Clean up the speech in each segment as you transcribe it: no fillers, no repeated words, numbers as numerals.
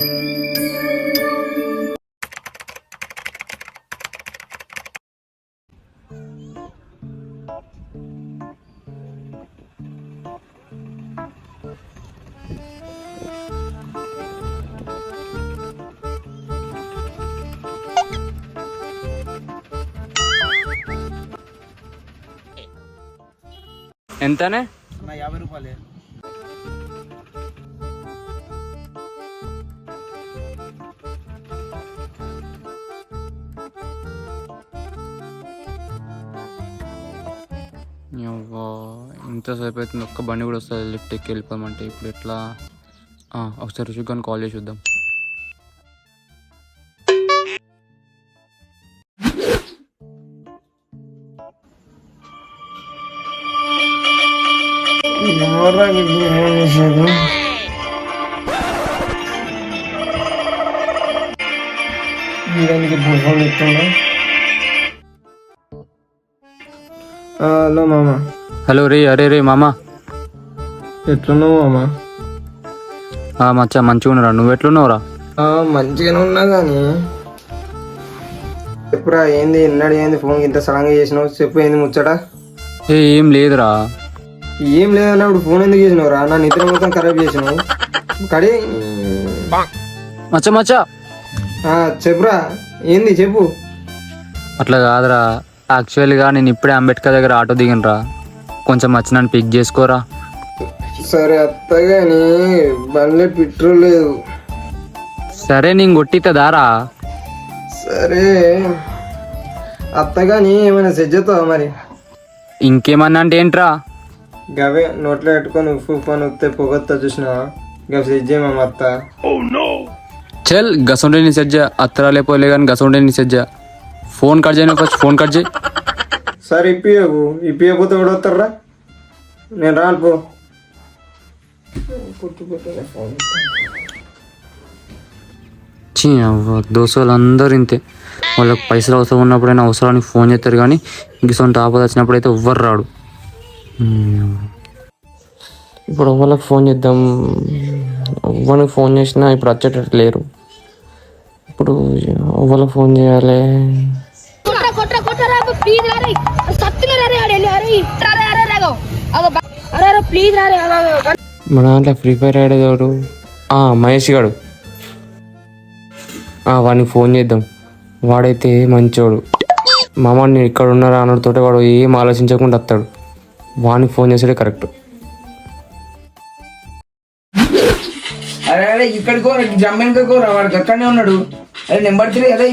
ఎంతనే? 50 రూపాయలే. ఇంతసేపు అవుతుంది, ఒక్క బండి కూడా వస్తుంది లిఫ్ట్ ఎక్కి వెళ్ళిపోమంటే. ఇప్పుడు ఎట్లా? ఒకసారి రుషిక్ కాల్ చేసి చూద్దాం. హలో మామ. హలో రే. అరే రే మామ, ఎట్లున్నావు మామ? మచ్చా మంచిగా ఉన్నారా? నువ్వు ఎట్లున్నావురా? మంచిగానే ఉన్నా కానీ చెప్పురా, ఏంది ఎన్నడు ఏంది ఫోన్ ఇంత సడన్గా చేసినావు? చెప్పు, ఏంది ముచ్చట? ఏం లేదురా. ఏం లేదన్నప్పుడు ఫోన్ ఎందుకు చేసినావు రా? నా నిద్ర మొత్తం ఖరాబ్ చేసినావు. కడి మచ్చా మచ్చా చెప్పురా, ఏంది చెప్పు. అట్లా కాదురా, యాక్చువల్గా నేను ఇప్పుడే అంబేద్కర్ దగ్గర ఆటో దిగినరా, కొంచెం వచ్చి నన్ను పిక్ చేసుకోరా. సరే అత్తగాని బండ్లే పెట్రోల్ లేదు. సరే నేను కొట్టిద్దారా. సరే అత్తగాని ఏమైనా సెట్ చేస్తావా మరి? ఇంకేమన్నా అంటే ఏంట్రా? గవే నోట్లో పెట్టుకొని ఉప్పు పని వస్తే పొగొత్తా చూసినావా? గవి సెట్ చేయమా అత్త. చల్ గసండే నీ సెట్ చేయ, అత్తరా లేపోలే కానీ గసండే నీ సెట్ చేయ. ఫోన్ కట్ చేయను, ఫస్ట్ ఫోన్ కట్ చేయి. సరే ఇప్పియకపోతే ఎవడొస్తారా? నేను రాను పో. దోస్తులు అందరూ ఇంతే, వాళ్ళకి పైసలు అవసరం ఉన్నప్పుడైనా అవసరానికి ఫోన్ చేస్తారు, కానీ ఇంక సొంత ఆపద వచ్చినప్పుడు అయితే ఎవ్వరు రాడు. ఇప్పుడు వాళ్ళకి ఫోన్ చేద్దాం, ఎవరికి ఫోన్ చేసినా ఇప్పుడు వచ్చేటట్టు లేరు. ఇప్పుడు వాళ్ళకి ఫోన్ చేయాలి. మన దాంట్లో ఫ్రీ ఫైర్ ఆడేవాడు మహేష్ గాడు, వాడికి ఫోన్ చేద్దాం. వాడైతే మంచోడు. మామ నేను ఇక్కడ ఉన్నారా అన్నతోటి వాడు ఏం ఆలోచించకుండా వస్తాడు. వాడికి ఫోన్ చేసాడే కరెక్ట్. అరే అరే ఇక్కడికో జమ్మెనుకోరా, వాడికి అక్కడనే ఉన్నాడు. అరే నెంబర్ 3 అదే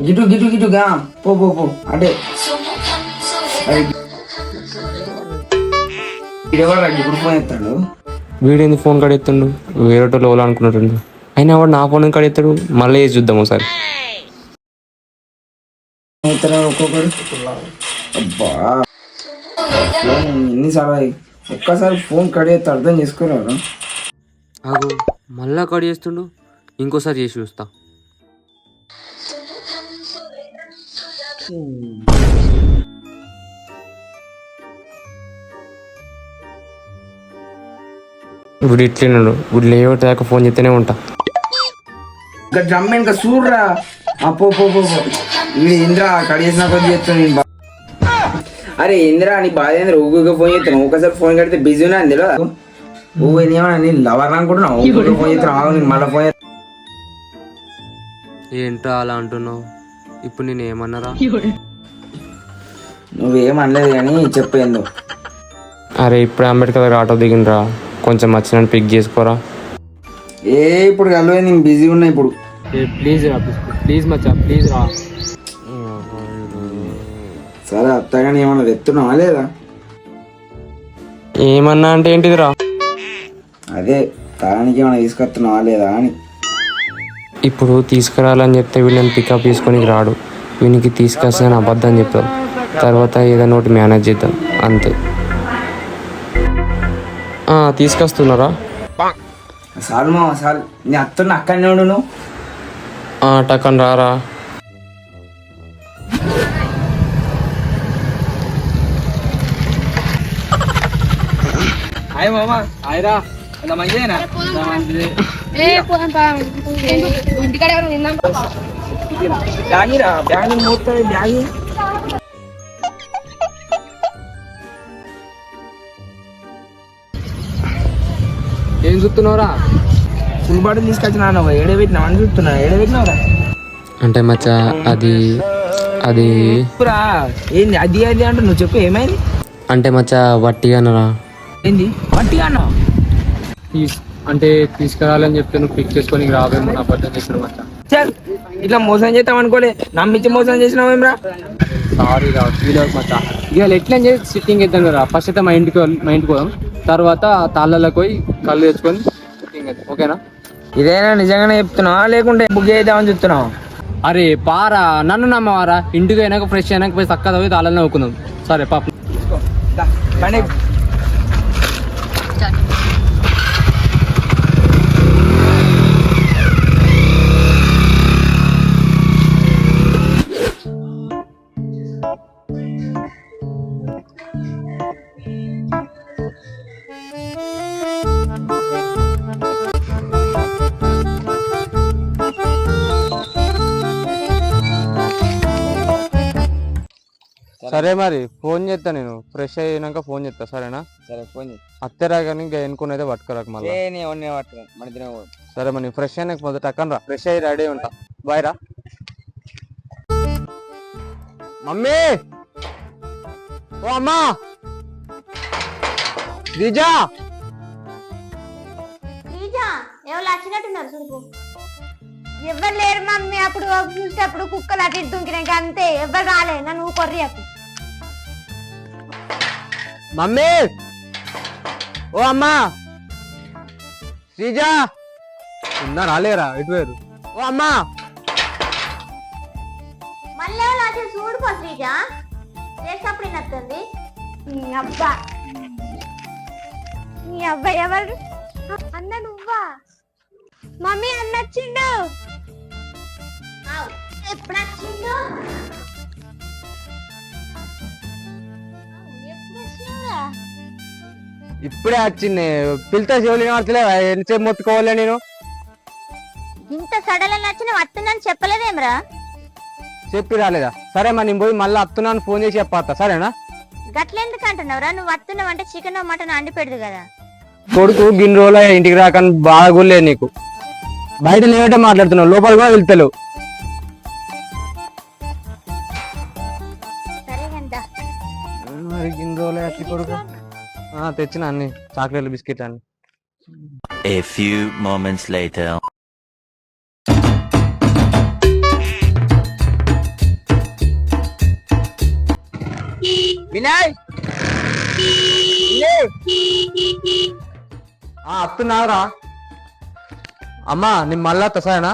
గిటు గిటు గిటుగా పో పో పో అంటే ఎవరు ఇప్పుడు ఫోన్ ఎత్తాడు. వీడేంది ఫోన్ కడెత్తుండు? వేరే లోలు అనుకున్నట్టు. అయినా వాడు నా ఫోన్ కడెత్తాడు. మళ్ళీ వేసి చూద్దాం ఒకసారి. ఒక్కొక్కడు అబ్బా ఎన్నిసార్లు ఒక్కసారి ఫోన్ కడిగేస్తే అర్థం చేసుకోరారు. అగో మళ్ళా కడి చేస్తుండు. ఇంకోసారి చేసి చూస్తా. ఇప్పుడు ఇట్లేనాడు. ఇప్పుడు లేవట దాకా ఫోన్ చేస్తూనే ఉంటా. ఇంకా జమ్మ ఇంకా చూడరా. పో పో పో వీడు ఇంద్రా కడిగేసిన కొద్ది చేస్తాను. అరే ఇంద్రా నీ బాధ ఏంద్రా? ఊగుగా ఫోన్ చేస్తాను. ఒకసారి ఫోన్ కడితే బిజీ ఉన్నా అందులో ఊ ఏమన్నా నేను లవర్ అనుకుంటున్నావు. ఫోన్ చేస్తాను నేను మళ్ళీ ఫోన్. ఏంటో అలా అంటున్నావు? ఇప్పుడు నేను ఏమన్నారా? నువ్వేమనలేదు కానీ చెప్పేందు. అరే ఇప్పుడు అంబేద్కర్ ఆటో దిగినరా, కొంచెం వచ్చినట్టు పిక్ చేసుకోరా. ఇప్పుడు కలవే, నేను బిజీ ఉన్నా ఇప్పుడు. ప్లీజ్ రా, ప్లీజ్ మచ్చా, ప్లీజ్ రా. సరే అత్తగాని ఏమన్నా తెస్తున్నావా లేదా? ఏమన్నా అంటే ఏంటిదిరా? అదే తానికి ఏమన్నా తీసుకొస్తున్నావా లేదా అని. ఇప్పుడు తీసుకురాలని చెప్తే వీళ్ళని పికప్ చేసుకొని రాడు. వీనికి తీసుకొస్తే అని అబద్ధం చెప్తాం. తర్వాత ఏదైనా ఒకటి మేనేజ్ చేద్దాం అంతే. తీసుకొస్తున్నారా? సార్ మా సార్ నీ అత్తన్న అక్కడనే ఉండు నువ్వు. టక్కని రారా. హాయ్ మామా. హాయ్రా. మంచిదేనా ఇంటికాడ ఎవరు తిందాం బ్యాగిరా బ్యాగ్ మోస్తుంది బ్యాగ్ ఏం చూస్తున్నావురా? ఫుల్ బాటిల్ తీసుకొచ్చినా ఏడే పెట్టినా అని చూస్తున్నా ఏడే పెట్టినావురా అంటే మచ్చా అది అది చెప్పురా ఏంది అది అది అంటే నువ్వు చెప్పు ఏమైంది అంటే మచ్చా వట్టిగానరా. ఏంది వట్టిగా అన్నావు అంటే తీసుకురాలని చెప్తే నువ్వు పిక్ చేసుకొని రావేమో అబద్ధం చేసిన మచ్చా. చల్ ఇట్లా మోసం చేస్తాం అనుకోలే నమ్మించి మోసం చేసినావేమ్రా సారీ రా ఫీల్ అవ్వకు మచ్చా. ఇవాళ ఎట్లా చేసి సిట్టింగ్ వేద్దాం కదా. ఫస్ట్ అయితే మా ఇంటికి పోదాం, తర్వాత తాళ్ళలోకి పోయి కళ్ళు తెచ్చుకొని సిట్టింగ్ వేద్దాం. ఓకేనా? ఇదేనా నిజంగానే చెప్తున్నావా లేకుంటే బుక్ చేద్దామని చెప్తున్నావు అరే పారా, నన్ను నమ్మవారా? ఇంటికి అయినాక ఫ్రెష్ అయినాక పోయి చక్కగా పోయి తాళ్ళని నవ్వుకుందాం. సరే పాప. సరే మరి ఫోన్ చేస్తా, నేను ఫ్రెష్ అయినాక ఫోన్ చేస్తా. సరేనా? సరే ఫోన్ అత్తేరా కానీ ఇంకా ఎన్నుకుని పట్టుకోరాక మళ్ళీ. సరే మరి ఫ్రెష్ అయినాక మొదట అక్కన రా, ఫ్రెష్ అయ్యి రెడీ ఉంటా. బాయ్ రా. మమ్మీ, ఓ అమ్మా, దిజా ఎవరు వచ్చినట్టున్నారు చూడు. ఎవరు లేరు మమ్మీ. అప్పుడు చూసేటప్పుడు కుక్కలు అటు ఇటు దుంకినాక అంతే, ఎవరు రాలే. నన్ను కొర్రి అప్పుడు మమ్మీ, ఓ అమ్మా, శ్రీజా ఉన్నా రాలేరా? ఇటు వేరు. ఓ అమ్మా, మళ్ళీ ఎవరు వచ్చి చూడుకో శ్రీజ. చేసినప్పుడు నచ్చింది నీ అబ్బా. నీ అబ్బా ఎవరు? అన్న నువ్వా? మమ్మీ అన్న వచ్చిండు. ఎప్పుడు వచ్చిండు? ఇప్పుడే వచ్చింది. పిల్లతో చెవులు ఏమవుతలే, ఎంతసేపు మొత్తుకోవాలే నేను? ఇంత సడన్ నచ్చిన వస్తుందని చెప్పలేదేమ్రా? చెప్పి రాలేదా? సరే మరి నేను పోయి మళ్ళీ వస్తున్నాను ఫోన్ చేసి చెప్పా. సరేనా? గట్లెందుకు అంటున్నావురా? నువ్వు వస్తున్నావు అంటే చికెన్ మటన్ అండి పెడదు కదా. కొడుకు గిన్ని రోజులు ఇంటికి రాకని బాగులేదు నీకు. బయట లేవటే మాట్లాడుతున్నావు, లోపల కూడా వెళ్తలేవు. సరే గంట మరి గిన్ని రోజులు అట్టి కొడుకు. తెచ్చిన అన్ని చాక్లెట్లు బిస్కెట్ అన్ని. A few moments later. Vinay వస్తున్నారా? అమ్మా నేను మళ్ళా వస్తా. సరేనా?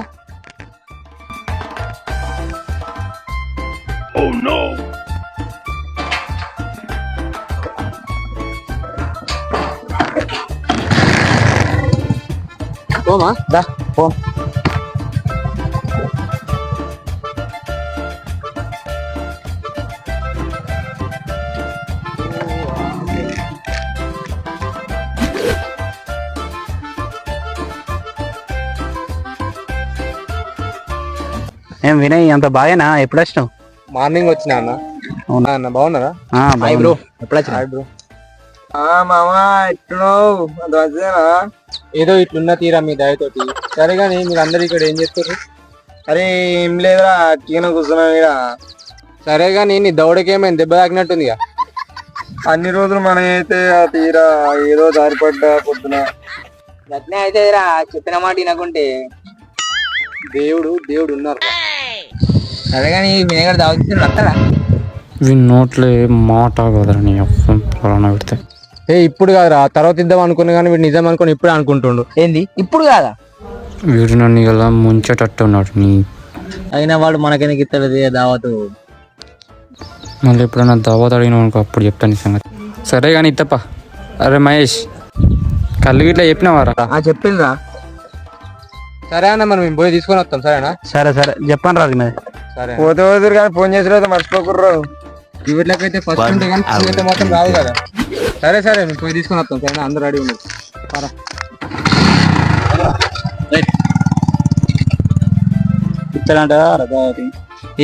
పోమా దా పో. ఏం వినయ్ అంత బాగానా? ఎప్పుడు వచ్చినావు? మార్నింగ్ వచ్చినా అన్న. అవునా అన్న, బాగున్నారా? హాయ్ బ్రో, ఎప్పుడు వచ్చినా? Hi bro. మామా ఎట్టున్నావు? అది వచ్చేనా? ఏదో ఇట్లున్న తీరా మీ దయతోటి. సరే కానీ మీరు అందరు ఇక్కడ ఏం చేస్తారు? అరే ఏం లేదురా, అట్టిగానే కూర్చున్నాం ఇక్కడ. సరే కానీ నీ దౌడకేమైంది? దెబ్బ తాకినట్టుందిగా. అన్ని రోజులు మనం అయితే ఆ తీరా ఏదో దారిపడ్డా పొద్దున. అట్నే అయితే రా చెప్పిన మాట వినకుంటే. దేవుడు ఉన్నారు. సరే కానీ వినేగాడు దావతీ వస్తాడా? వీని నోట్లో మాట కదరా నీ అప్పన పెడితే. ఇప్పుడు కాదురా, తర్వాత ఇద్దాం అనుకున్నా కానీ వీడు నిజం అనుకుని ఇప్పుడే అనుకుంటుండు. ఏంది ఇప్పుడు కాదా? వీడు నన్ను ఇలా ముంచేటట్టు ఉన్నాడు. నీ అయినా వాడు మనకెందుకు ఇస్తాడు దావతు? మళ్ళీ ఎప్పుడన్నా దావత్ అడిగినావు అనుకో, అప్పుడు చెప్తాను ఈ సంగతి. సరే కానీ ఇత్తప్ప. అరే మహేష్, కళ్ళు గిట్లా చెప్పినావారా? చెప్పిండ్రా. సరే అన్న మరి మేము పోయి తీసుకొని వస్తాం. సరేనా? సరే సరే చెప్పండి రాదు మీద. సరే పోతే పోతురు కానీ ఫోన్ చేసిన మర్చిపోకుర్రు. వీటిలోకైతే ఫస్ట్ ఉంటే కానీ అయితే మాత్రం రాదు కదా. సరే మేము పోయి తీసుకొని వస్తాం. సరేనా? అందరూ రెడీ ఉన్నారు. ఇస్తాడంట రథావతి.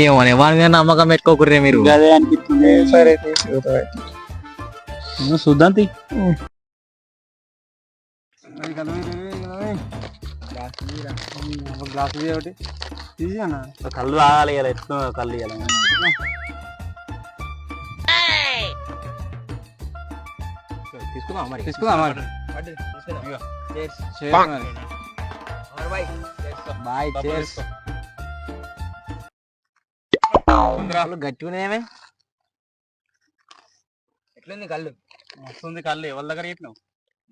ఏమో వాని మీద నమ్మకం పెట్టుకోకుర్రే మీరు. అదే అనిపిస్తుంది. సరే నువ్వు చూద్దాం తీ. గ్లాసు ఒకటి తీసి అన్న కళ్ళు తాగాలి కదా, ఎట్లా కళ్ళు ఇవ్వాలి. తీసుకుందాం మరి. తీసుకుందాం మరి. Bye cheers. గట్టిగానే ఎట్లుంది కళ్ళు? వస్తుంది కళ్ళు. ఎవరి దగ్గర చెప్పినావు?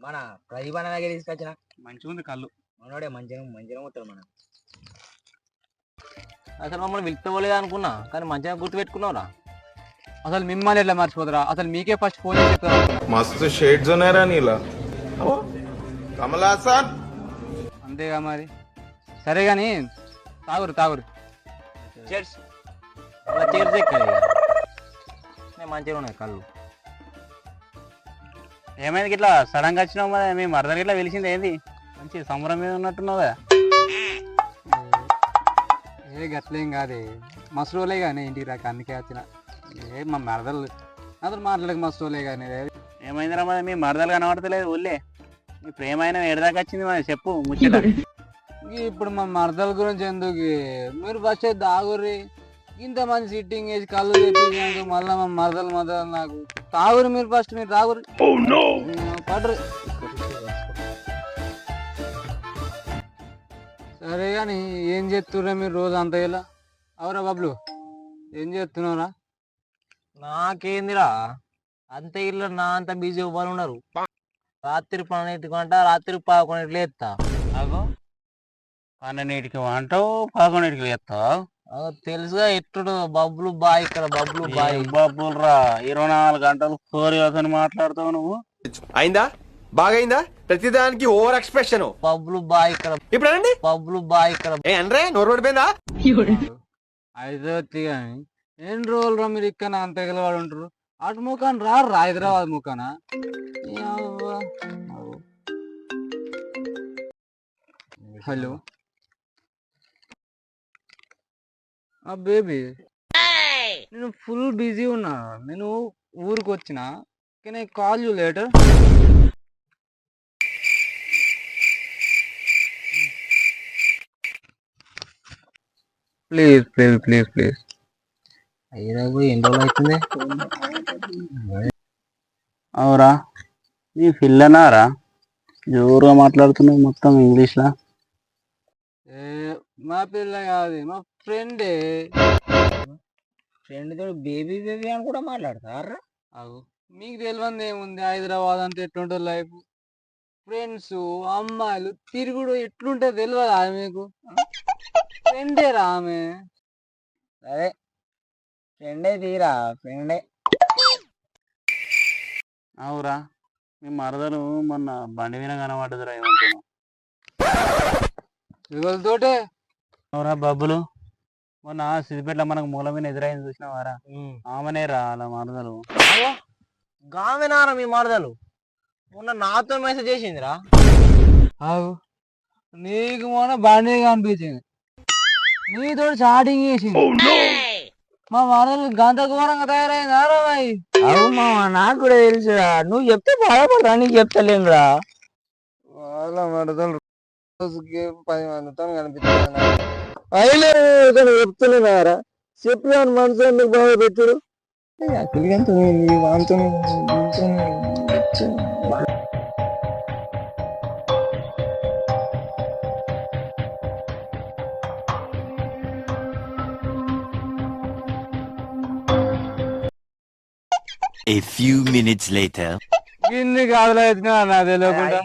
మన ప్రదీప్ అన్న దగ్గర తీసుకొచ్చిన. మంచిగా ఉంది కళ్ళు. మనోడే మంచిగా ఉంటాడు మన. అసలు మమ్మల్ని పిలుచుకోలేదు అనుకున్నా, కానీ మంచిగా గుర్తు పెట్టుకున్నావురా. అసలు మిమ్మల్ని ఎట్లా మర్చిపోతారా? అసలు మీకే ఫస్ట్ ఫోన్ చేసి చెప్తారా? मस्त शेड्स होणार नीला कमला असा అంతేగా మరి. సరే కానీ తాగురు చేర్స్. చేర్స్ ఎక్కడ మంచిగా ఉన్నాయి కళ్ళు. ఏమైంది ఇట్లా సడన్ గా వచ్చినావు? మరి మీ మరదలు ఇట్లా వెలిసింది ఏంది? మంచి సంబరం మీద ఉన్నట్టున్నావు కదా. ఏ గట్లేం కాదే, మస్తు రోజులే కానీ ఇంటికి రాక అందుకే వచ్చిన. ఏ మా మరదలు అసలు మాట్లాడక మస్తు రోజులే కానీ. ఏమైందిరా మరి? మీ మరదలు కనబడతలేదు ఊళ్ళే. మీ ప్రేమ అయినా ఎడదాకా వచ్చింది మరి, చెప్పు ముచ్చట. ఇప్పుడు మా మరదల గురించి ఎందుకు? మీరు ఫస్ట్ తాగుర్రి. ఇంత మంది సిట్టింగ్ వేసి కళ్ళు తెప్పించాక మళ్ళీ మా మరదలు నాకు తాగురు. మీరు ఫస్ట్ మీరు తాగురు పడరు. సరే కానీ ఏం చేస్తుర్రా మీరు రోజు అంత ఇలా? అవురా బబ్లు, ఏం చేస్తున్నారా? నాకేందిరా అంత ఇల్లు నా అంత బిజీ ఇవ్వాలి ఉన్నారు. రాత్రి 12 రాత్రి 11 ఎత్తా. అగో 12కి వంటావు, 11కి ఎత్తావు. తెలుసుగా ఎట్టుడు బబ్బులు బాయ్. ఇక్కడ బబ్బులు బాయ్. బబ్బులు రా, 24 గంటలు ఫోర్ అని మాట్లాడతావు నువ్వు. అయిందా? బాగైందా? ప్రతిదానికి ఓవర్ ఎక్స్ప్రెషన్. బబ్బులు బాయ్ ఇక్కడ. ఇప్పుడు అనండి బబ్బులు బాయ్ ఇక్కడ. ఏ అనరే నోరు పడిపోయిందా? అయితే వచ్చి కానీ ఎన్ని రోజులు రా మీరు ఇక్కడ అంత ఎగలవాడు ఉంటారు? అటు ముఖాన్ని రా హైదరాబాద్ ముఖానా? హలో బేబీ, నేను ఫుల్ బిజీ ఉన్నా. నేను ఊరికి వచ్చిన. Can I call you later? Please please please please. అయ్యా ఎన్ని రోజులు అవుతుంది? అవురా, నీ పిల్లనారా జోరుగా మాట్లాడుతున్నావు మొత్తం ఇంగ్లీష్లా? మా పిల్ల కాదు, మా ఫ్రెండే. ఫ్రెండ్ తోడు బేబీ బేబీ అని కూడా మాట్లాడతారా? మీకు తెలియదు ఏముంది, హైదరాబాద్ అంటే ఎట్లుంటుంది లైఫ్. ఫ్రెండ్స్, అమ్మాయిలు తిరుగుడు ఎట్లుంటుంది తెలియదా మీకు? ఫ్రెండే రా ఆమె. అదే ఫ్రెండే తీరా ఫ్రెండే. అవురా, మీ మరదలు మొన్న బండి మీద కనబడ్డదురా. ఏమంటున్నావు? ఎవరితోటే? అవురా బబ్బులు, మొన్న సిద్దిపేటలో మనకు మూల మీద ఎదురైంది చూసినావారా? ఆమెనే రా అలా మరదలు. గామెనారా మీ మరదలు? మొన్న నాతో మెసేజ్ చేసిందిరా. నీకు మొన్న బండి కనిపించింది, నీతో చాటింగ్ చేసింది. మా మరదలు గంత ఘోరంగా తయారైందారా బాయ్? అవు మా నాకు కూడా తెలుసురా. నువ్వు చెప్తే బాధపడరా, నీకు చెప్తలేనురా. వాళ్ళ మరదలు రోజుకి 10 మందితో కనిపిస్తుంది. అయినా చెప్తున్నారా? చెప్పి మనసు ఎందుకు బాగా పెట్టారు? A few minutes later. ఇన్ని కాదులు అవుతున్నా నాకు తెలియకుండా.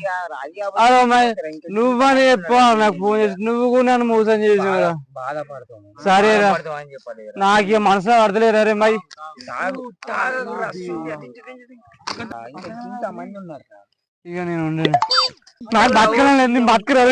నువ్వని చెప్పు, నాకు ఫోన్ చేసి నువ్వు కూడా నన్ను మోసం చేసి కదా. సరేరా, నాకు మనసులో పడతలేరా రే మై. ఇక నేను ఉండేది నాకు బతకలేదు. నేను బతకరా.